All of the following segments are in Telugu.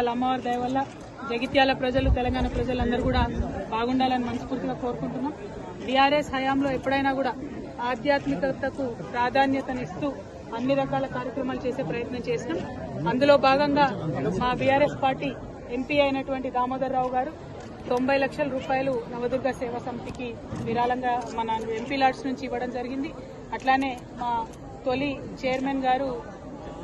అమ్మవారి దయ వల్ల జగిత్యాల ప్రజలు తెలంగాణ ప్రజలందరూ కూడా బాగుండాలని మనస్ఫూర్తిగా కోరుకుంటున్నాం. టీఆర్ఎస్ హయాంలో ఎప్పుడైనా కూడా ఆధ్యాత్మికతకు ప్రాధాన్యతనిస్తూ అన్ని రకాల కార్యక్రమాలు చేసే ప్రయత్నం చేసినాం. అందులో భాగంగా మా బీఆర్ఎస్ పార్టీ ఎంపీ అయినటువంటి దామోదర్ రావు గారు 90 లక్షల రూపాయలు నవదుర్గ సేవా సమితికి విరాళంగా మన ఎంపీ లాడ్స్ నుంచి ఇవ్వడం జరిగింది. అట్లానే మా తొలి చైర్మన్ గారు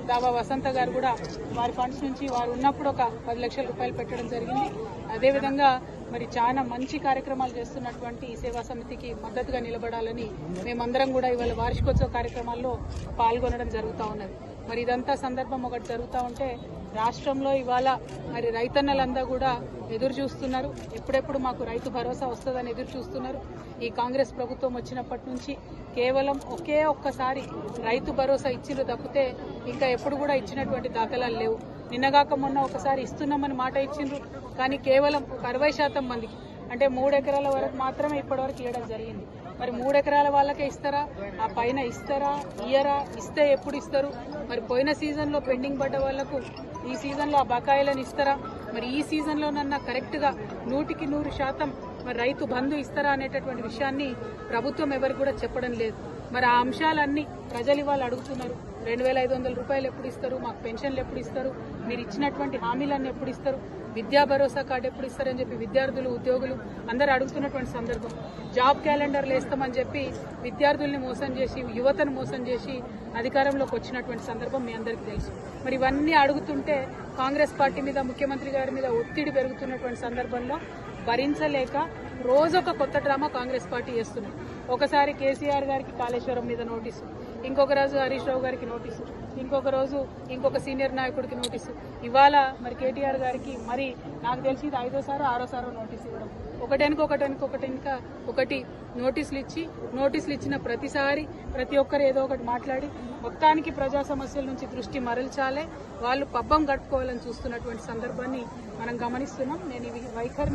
దావా వసంత గారు కూడా వారి ఫండ్స్ నుంచి వారు ఉన్నప్పుడు ఒక 10 లక్షల రూపాయలు పెట్టడం జరిగింది. అదేవిధంగా మరి చాలా మంచి కార్యక్రమాలు చేస్తున్నటువంటి ఈ సేవా సమితికి మద్దతుగా నిలబడాలని మేమందరం కూడా ఇవాళ వార్షికోత్సవ కార్యక్రమాల్లో పాల్గొనడం జరుగుతూ ఉన్నది. మరి ఇదంతా సందర్భం ఒకటి జరుగుతూ ఉంటే రాష్ట్రంలో ఇవాళ మరి రైతన్నలంతా కూడా ఎదురు చూస్తున్నారు. ఎప్పుడెప్పుడు మాకు రైతు భరోసా వస్తుందని ఎదురు చూస్తున్నారు. ఈ కాంగ్రెస్ ప్రభుత్వం వచ్చినప్పటి నుంచి కేవలం ఒక్కసారి రైతు భరోసా ఇచ్చిండ్రు తప్పితే ఇంకా ఎప్పుడు కూడా ఇచ్చినటువంటి దాఖలాలు లేవు. నిన్నగాక మొన్న ఒకసారి ఇస్తున్నామని మాట ఇచ్చిండ్రు, కానీ కేవలం 60% మందికి అంటే 3 ఎకరాల వరకు మాత్రమే ఇప్పటివరకు ఇవ్వడం జరిగింది. మరి 3 ఎకరాల వాళ్ళకే ఇస్తారా, ఆ పైన ఇస్తారా, ఇయ్యరా, ఇస్తే ఎప్పుడు ఇస్తారు? మరి పోయిన సీజన్లో పెండింగ్ పడ్డ వాళ్లకు ఈ సీజన్లో ఆ బకాయిలను ఇస్తారా? మరి ఈ సీజన్లోనన్నా కరెక్ట్గా 100% మరి రైతు బంధు ఇస్తారా అనేటటువంటి విషయాన్ని ప్రభుత్వం ఎవరికి కూడా చెప్పడం లేదు. మరి ఆ అంశాలన్నీ ప్రజలు ఇవాళ అడుగుతున్నారు. 2500 రూపాయలు ఎప్పుడు ఇస్తారు, మాకు పెన్షన్లు ఎప్పుడు ఇస్తారు, మీరు ఇచ్చినటువంటి హామీలన్నీ ఎప్పుడు ఇస్తారు, విద్యా భరోసా కార్డు ఎప్పుడు ఇస్తారని చెప్పి విద్యార్థులు ఉద్యోగులు అందరూ అడుగుతున్నటువంటి సందర్భం. జాబ్ క్యాలెండర్లు వేస్తామని చెప్పి విద్యార్థుల్ని మోసం చేసి యువతను మోసం చేసి అధికారంలోకి వచ్చినటువంటి సందర్భం మీ అందరికీ తెలుసు. మరి ఇవన్నీ అడుగుతుంటే కాంగ్రెస్ పార్టీ మీద ముఖ్యమంత్రి గారి మీద ఒత్తిడి పెరుగుతున్నటువంటి సందర్భంలో భరించలేక రోజొక కొత్త డ్రామా కాంగ్రెస్ పార్టీ చేస్తున్నారు. ఒకసారి కేసీఆర్ గారికి కాళేశ్వరం మీద నోటీసు, ఇంకొక రోజు హరీష్ రావు గారికి నోటీసు, ఇంకొక రోజు ఇంకొక సీనియర్ నాయకుడికి నోటీసు. ఇవాళ మరి కేటీఆర్ గారికి మరి నాకు తెలిసి ఇది 5వ 6వ నోటీసు ఇవ్వడం, ఒకటి నోటీసులు ఇచ్చిన ప్రతిసారి ప్రతి ఒక్కరు ఏదో ఒకటి మాట్లాడి మొత్తానికి ప్రజా సమస్యల నుంచి దృష్టి మరల్చాలే, వాళ్ళు పబ్బం గడుపుకోవాలని చూస్తున్నటువంటి సందర్భాన్ని మనం గమనిస్తున్నాం. నేను ఈ వైఖరి